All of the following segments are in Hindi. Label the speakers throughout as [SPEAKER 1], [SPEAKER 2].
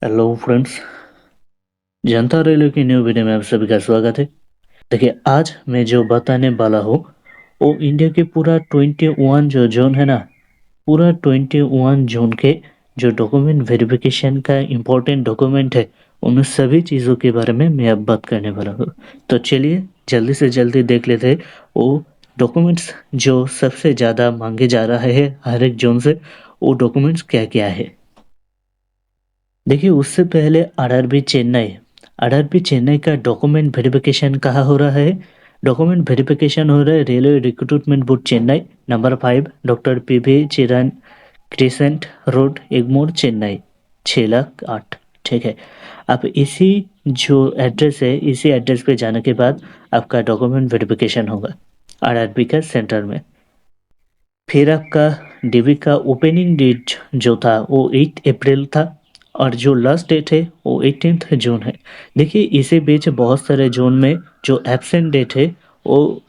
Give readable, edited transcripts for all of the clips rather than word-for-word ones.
[SPEAKER 1] हेलो फ्रेंड्स, जनता रेलवे की न्यू वीडियो में आप सभी का स्वागत है। देखिए, आज मैं जो बताने वाला हूँ वो इंडिया के पूरा 21 जो जोन है ना, पूरा 21 जोन के जो डॉक्यूमेंट वेरिफिकेशन का इम्पोर्टेंट डॉक्यूमेंट है, उन सभी चीज़ों के बारे में मैं अब बात करने वाला हूँ। तो चलिए जल्दी से जल्दी देख लेते हैं वो डॉक्यूमेंट्स जो सबसे ज़्यादा मांगे जा रहा है हर एक जोन से, वो डॉक्यूमेंट्स क्या-क्या है। देखिए, उससे पहले आरआरबी चेन्नई का डॉक्यूमेंट वेरिफिकेशन कहाँ हो रहा है? डॉक्यूमेंट वेरिफिकेशन हो रहा है railway recruitment board Chennai, number 5 doctor PV Chiran crescent road, Egmore, Chennai, 6,08,000। ठीक है। अब इसी जो एड्रेस है, इसी एड्रेस पे जाने के बाद आपका डॉक्यूमेंट वेरिफिकेशन होगा आरआरबी का सेंटर में। फिर आपका डीवी का ओपनिंग डेट जो था वो 8 अप्रैल था और जो लास्ट डेट है वो 18th जून है। देखिए, इसी बीच बहुत सारे जोन में जो एब्सेंट डेट है वो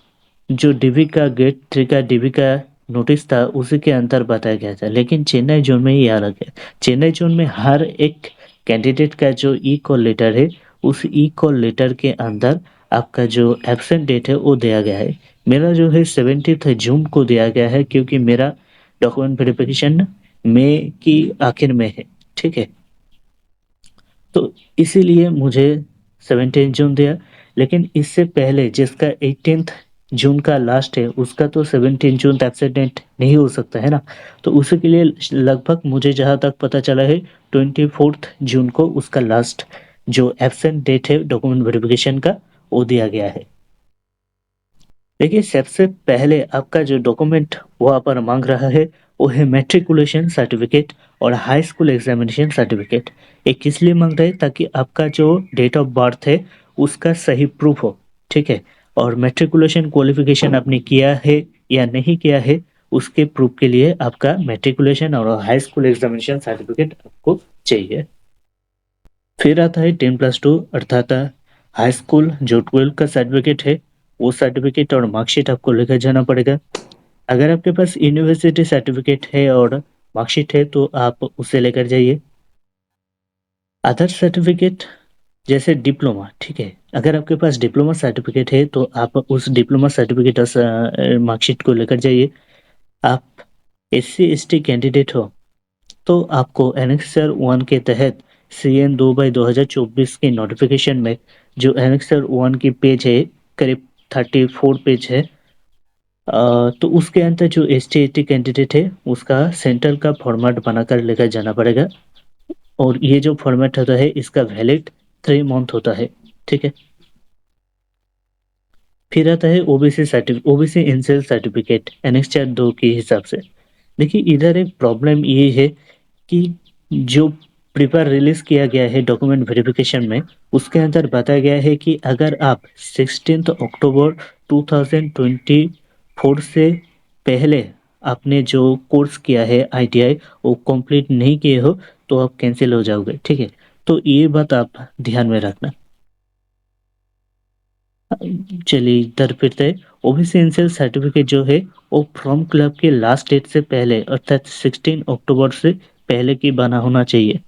[SPEAKER 1] जो डीवी का गेट 3 का डीवी का नोटिस था उसी के अंदर बताया गया था, लेकिन चेन्नई जोन में ये अलग है। चेन्नई जोन में हर एक कैंडिडेट का जो ई कॉल लेटर है, उस ई कॉल लेटर के अंदर आपका जो एब्सेंट डेट है वो दिया गया है। मेरा जो है 17th जून को दिया गया है, क्योंकि मेरा डॉक्यूमेंट वेरिफिकेशन मई की आखिर में है। ठीक है। तो इसीलिए मुझे 17 जून दिया, लेकिन इससे पहले जिसका 18th जून का लास्ट है उसका तो 17 जून एब्सेंट नहीं हो सकता है ना। तो उसी के लिए लगभग मुझे जहाँ तक पता चला है 24th जून को उसका लास्ट जो एब्सेंट डेट है डॉक्यूमेंट वेरिफिकेशन का, वो दिया गया है। देखिए, सबसे पहले आपका जो डॉक्यूमेंट वहाँ पर माँग रहा है, वो है मैट्रिकुलेशन सर्टिफ़िकेट और हाई स्कूल एग्ज़ामिनेशन सर्टिफ़िकेट। ये किस लिए माँग रहे हैं? ताकि आपका जो डेट ऑफ बर्थ है, उसका सही प्रूफ़ हो, ठीक है? और मैट्रिकुलेशन क्वालिफ़िकेशन आपने किया है या नहीं किया है, उसके प्रूफ़ के लिए आपका मैट्रिकुलेशन और हाई स्कूल एग्ज़ामिनेशन सर्टिफ़िकेट आपको चाहिए। फिर आता है 10+2 अर्थात हाई स्कूल जो 12 का सर्टिफिकेट है, वो सर्टिफिकेट और मार्कशीट आपको लेकर जाना पड़ेगा। अगर आपके पास यूनिवर्सिटी सर्टिफिकेट है और मार्कशीट है तो आप उसे लेकर जाइए। अदर सर्टिफिकेट जैसे डिप्लोमा, ठीक है? अगर आपके पास डिप्लोमा सर्टिफिकेट है तो आप उस डिप्लोमा सर्टिफिकेट मार्कशीट को लेकर जाइए। आप एससी/एसटी कैंडिडेट हो तो आपको एनेक्सर 1 के तहत सीएन 2/2024 के नोटिफिकेशन में जो एनेक्सर 1 की पेज है, करीब 34 पेज है, तो उसके अंदर जो एसटी/एसटी कैंडिडेट है उसका सेंटर का फॉर्मेट बनाकर लेकर जाना पड़ेगा और ये जो फॉर्मेट होता है इसका वैलिड 3 मंथ होता है, ठीक है? फिर आता है ओबीसी इनसेल सर्टिफिकेट एनेक्सर 2 के हिसाब से। देखिए, इधर एक प्रॉब्लम ये है कि जो पेपर रिलीज़ किया गया है डॉक्यूमेंट वेरिफिकेशन में, उसके अंदर बताया गया है कि अगर आप 16 अक्टूबर 2024 से पहले आपने जो कोर्स किया है आईटीआई वो कंप्लीट नहीं किए हो, तो आप कैंसल हो जाओगे, ठीक है? तो ये बात आप ध्यान में रखना। चलिए इधर फिरते हैं। ओबीसी एनसीएल सर्टिफिकेट जो है वो फॉर्म क्लब के लास्ट डेट से पहले अर्थात 16 अक्टूबर से पहले की बना होना चाहिए।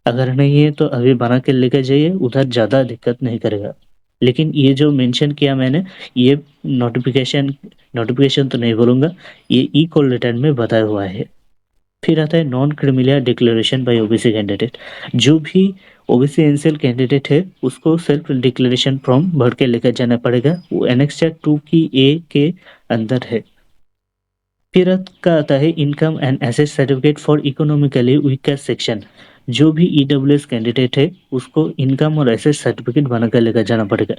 [SPEAKER 1] अगर नहीं है तो अभी बना के लेकर जाइए, उधर ज़्यादा दिक्कत नहीं करेगा। लेकिन ये जो मेंशन किया मैंने, ये नोटिफिकेशन नोटिफिकेशन तो नहीं बोलूँगा, ये ई-कॉल लेटर में बताया हुआ है। फिर आता है non creamy layer declaration bye OBC candidate. जो भी ओबीसी एनसीएल कैंडिडेट है उसको सेल्फ डिक्लेरेशन फॉर्म भर के लेकर जाना पड़ेगा, वो एनेक्सर 2 की ए के अंदर है। फिर का आता है income and asset certificate for economically weaker section. जो भी ईडब्ल्यूएस कैंडिडेट है उसको इनकम और एसेट सर्टिफिकेट बनाकर लेकर जाना पड़ेगा।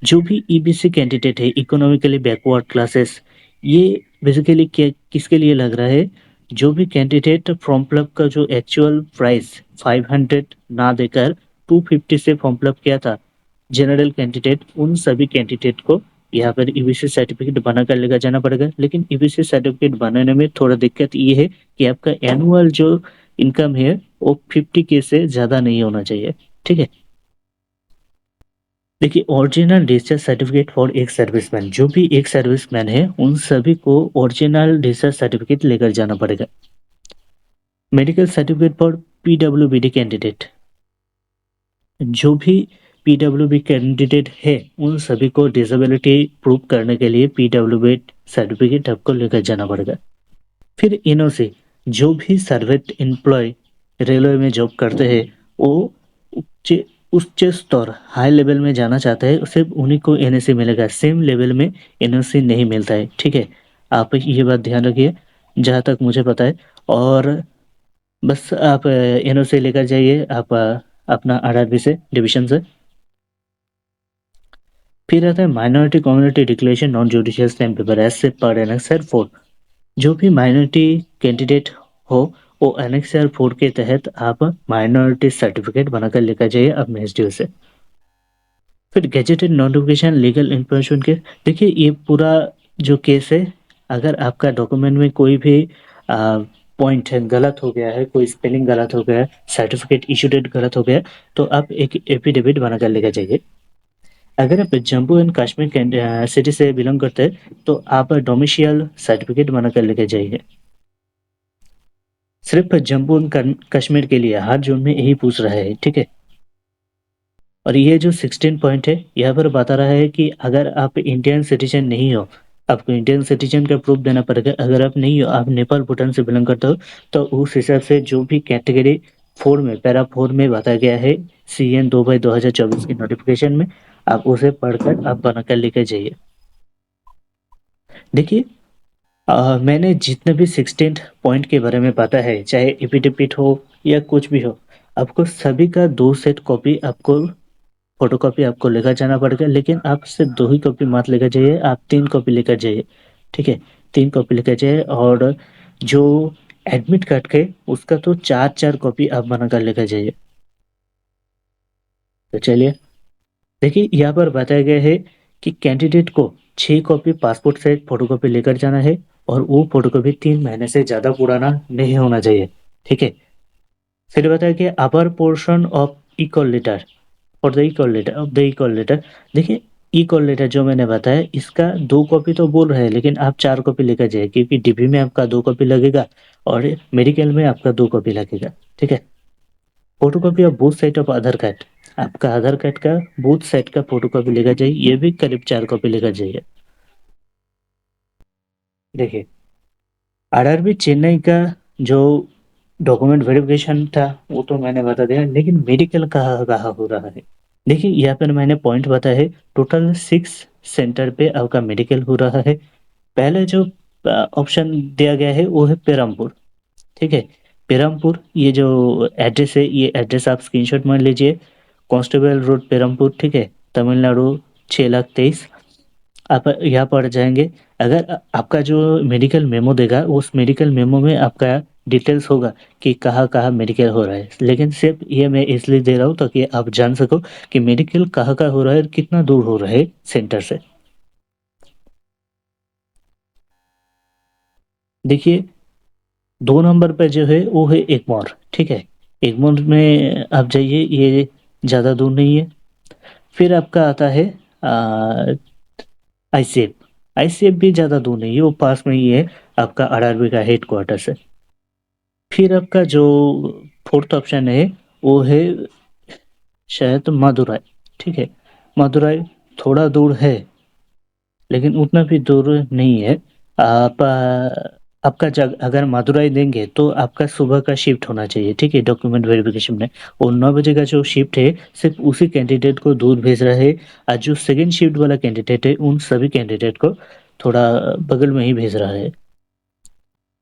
[SPEAKER 1] जो भी ईबीसी कैंडिडेट है इकोनॉमिकली बैकवर्ड क्लासेस, ये बेसिकली क्या किसके लिए लग रहा है? जो भी कैंडिडेट फॉर्म फिलअप का जो एक्चुअल प्राइस 500 ना देकर 250 से फॉर्म फिलअप किया था, जनरल कैंडिडेट, उन सभी कैंडिडेट को यहाँ पर ईबीसी सर्टिफिकेट बनाकर लेकर जाना पड़ेगा। लेकिन ईबीसी सर्टिफिकेट बनाने में थोड़ा दिक्कत ये है कि आपका एनुअल जो इनकम है वो 50K से ज़्यादा नहीं होना चाहिए, ठीक है? देखिए, ओरिजिनल डिस्चार्ज सर्टिफिकेट फॉर एक सर्विसमैन, जो भी एक सर्विसमैन है उन सभी को ओरिजिनल डिस्चार्ज सर्टिफिकेट लेकर जाना पड़ेगा। Medical certificate for PWBD candidate, जो भी पीडब्ल्यूबी कैंडिडेट है, उन सभी को डिसेबिलिटी प्रूव करने के लिए पीडब्ल्यूबी सर्टिफिकेट आपको लेकर जाना पड़ेगा। फिर एनओसी, जो भी सर्वेंट एम्प्लॉय रेलवे में जॉब करते हैं, वो उच्च उच्च स्तर हाई लेवल में जाना चाहते हैं, सिर्फ उन्हीं को एनओसी मिलेगा, सेम लेवल में एनओसी नहीं मिलता है, ठीक है? आप ये बात ध्यान रखिए, जहाँ तक मुझे पता है। और बस आप एनओसी लेकर जाइए आप अपना आरआरबी से, डिवीजन से। फिर आता है minority community declaration non judicial stamp paper एज से पर एनेक्सर 4। जो भी माइनॉरिटी कैंडिडेट हो, वो एनेक्सर 4 के तहत आप माइनॉरिटी सर्टिफिकेट बनाकर लेकर जाइए अपने एसडीओ से। फिर गैजेटेड नोटिफिकेशन लीगल इन्फॉर्मेशन के, देखिए ये पूरा जो केस है, अगर आपका डॉक्यूमेंट में कोई भी पॉइंट है गलत हो गया है, कोई स्पेलिंग गलत हो गया है, सर्टिफिकेट इशू डेट गलत हो गया है, तो आप एक एफिडेविट बनाकर लेकर जाइए। अगर आप जम्मू एंड कश्मीर सिटी से बिलोंग करते हैं, तो आप डोमिशियल सर्टिफिकेट बनाकर लेकर जाइए। सिर्फ जम्मू एंड कश्मीर के लिए हर जोन में यही पूछ रहा है, ठीक है? और ये जो 16 पॉइंट है, यहाँ पर बता रहा है कि अगर आप इंडियन सिटीजन नहीं हो, आपको इंडियन सिटीजन का प्रूफ देना पड़ेगा। अगर आप नहीं हो, आप नेपाल भूटान से बिलोंग करते हो, तो उस हिसाब से जो भी कैटेगरी 4 में, पैरा 4 में बताया गया है CN 2/2024 की नोटिफिकेशन में, आप उसे पढ़कर आप बनाकर लेकर जाइए। देखिए, मैंने जितने भी 16 पॉइंट के बारे में पता है, चाहे एफिडेविट हो या कुछ भी हो, आपको सभी का 2 सेट कॉपी, आपको फोटोकॉपी आपको लेकर जाना पड़ेगा। लेकिन आप सिर्फ 2 ही कॉपी मत लेकर जाइए, आप 3 कॉपी लेकर जाइए, ठीक है? 3 कॉपी लेकर जाइए। और जो एडमिट कार्ड के, उसका तो 4-4 कॉपी आप बनाकर लेकर जाइए। तो चलिए, देखिए यहाँ पर बताया गया है कि कैंडिडेट को 6 कॉपी पासपोर्ट साइज फोटोकॉपी लेकर जाना है, और वो फोटोकॉपी 3 महीने से ज़्यादा पुराना नहीं होना चाहिए, ठीक है? फिर बताया कि upper portion of equal letter और the equal letter of the equal letter. देखिए, इक्वल लेटर जो मैंने बताया, इसका 2 कॉपी तो बोल रहे हैं, लेकिन आप 4 कॉपी लेकर जाइए, क्योंकि डीपी में आपका 2 कॉपी लगेगा और मेडिकल में आपका 2 कॉपी लगेगा, ठीक है? Photocopy of both side of Aadhaar card, आपका आधार कार्ड का बोथ साइड का फोटोकॉपी लेकर जाइए, ये भी करीब 4 कॉपी लेकर जाइए। देखिए, आरआरबी चेन्नई का जो डॉक्यूमेंट वेरिफिकेशन था, वो तो मैंने बता दिया, लेकिन मेडिकल कहाँ कहाँ हो रहा है? देखिए, यहाँ पर मैंने पॉइंट बताया है, टोटल 6 सेंटर पे आपका मेडिकल हो रहा है। पहले जो ऑप्शन दिया गया है, वो है पेरामपुर, ठीक है? पेरामपुर, ये जो एड्रेस है, ये एड्रेस आप स्क्रीनशॉट मार लीजिए। कांस्टेबल रोड पेरामपुर, ठीक है? तमिलनाडु 6,23,000। आप यहाँ पर जाएँगे, अगर आपका जो मेडिकल मेमो देगा, उस मेडिकल मेमो में आपका डिटेल्स होगा कि कहाँ-कहाँ मेडिकल हो रहा है। लेकिन सिर्फ़ ये मैं इसलिए दे रहा हूँ ताकि आप जान सको कि मेडिकल कहाँ-कहाँ हो रहा है और कितना दूर हो रहा है सेंटर से। देखिए, 2 नंबर पे जो है वो है एगमोर, ठीक है? एगमोर में आप जाइए, ये ज़्यादा दूर नहीं है। फिर आपका आता है आईसीएफ। आईसीएफ भी ज़्यादा दूर नहीं है, वो पास में ही है आपका आरआरबी का हेडक्वार्टर्स है। फिर आपका जो 4th ऑप्शन है, वो है शायद मदुराई, ठीक है? मदुराई थोड़ा दूर है, लेकिन उतना भी दूर नहीं है। आप आपका जग अगर मदुराई देंगे, तो आपका सुबह का शिफ्ट होना चाहिए, ठीक है? डॉक्यूमेंट वेरिफिकेशन में, और 9 बजे का जो शिफ्ट है, सिर्फ़ उसी कैंडिडेट को दूर भेज रहा है। और जो सेकंड शिफ्ट वाला कैंडिडेट है, उन सभी कैंडिडेट को थोड़ा बगल में ही भेज रहा है।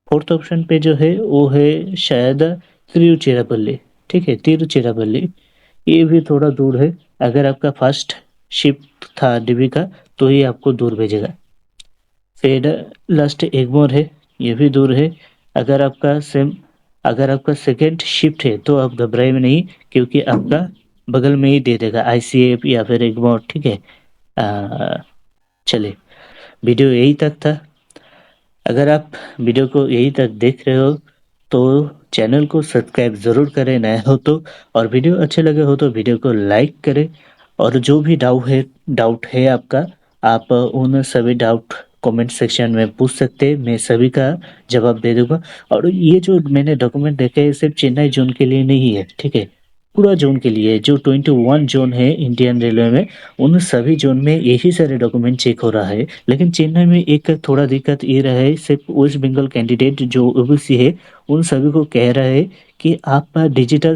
[SPEAKER 1] 4th ऑप्शन पे जो है, वो है शायद तिरुचिरापल्ली, ठीक है? तिरुचिरापल्ली, ये भी थोड़ा दूर है। अगर आपका फर्स्ट शिफ्ट था डीबी का, तो ये आपको दूर भेजेगा। फिर लास्ट एगमोर है, ये भी दूर है। अगर आपका सेम अगर आपका सेकंड शिफ्ट है, तो आप घबराइए नहीं, क्योंकि आपका बगल में ही दे देगा आईसीएफ या फिर एगमोर, ठीक है? चलिए, वीडियो यही तक था। अगर आप वीडियो को यहीं तक देख रहे हो, तो चैनल को सब्सक्राइब ज़रूर करें नया हो तो, और वीडियो अच्छे लगे हो तो वीडियो को लाइक करें। और जो भी डाउट है आपका, आप उन सभी डाउट कमेंट सेक्शन में पूछ सकते हैं, मैं सभी का जवाब दे दूँगा। और ये जो मैंने डॉक्यूमेंट देखे हैं, सिर्फ चेन्नई ज़ोन के लिए नहीं है, ठीक है? पूरा ज़ोन के लिए जो 21 ज़ोन है इंडियन रेलवे में, उन सभी ज़ोन में यही सारे डॉक्यूमेंट चेक हो रहा है। लेकिन चेन्नई में एक थोड़ा दिक्कत ये रहा है, सिर्फ़ वेस्ट बंगाल कैंडिडेट जो ओबीसी है, उन सभी को कह रहा है कि आप डिजिटल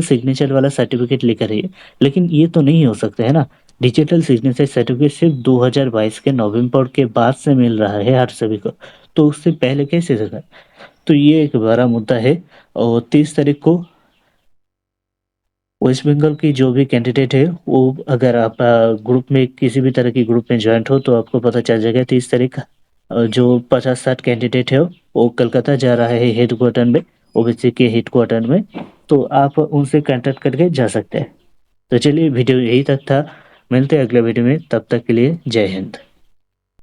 [SPEAKER 1] सिग्नेचर वाला सर्टिफ़िकेट लेकर आइए। लेकिन ये तो नहीं हो सकता है ना? डिजिटल सिग्नेचर सर्टिफ़िकेट सिर्फ़ 2022 के नवंबर के बाद से मिल रहा है हर सभी को, तो उससे पहले कैसे होगा? तो ये एक बड़ा मुद्दा है और 30 तारीख को वेस्ट बंगाल की जो भी कैंडिडेट है, वो अगर आप ग्रुप में किसी भी तरह की ग्रुप में जॉइंट हो, तो आपको पता चल जाएगा 30 तारीख जो 50-60 कैंडिडेट है, वो कलकत्ता जा रहा है हेडक्वार्टर में, ओबीसी के हेडक्वार्टर में, तो आप उनसे कॉन्टैक्ट करके जा सकते हैं। तो चलिए वीडियो यही तक था, मिलते हैं अगले वीडियो में, तब तक के लिए जय हिंद।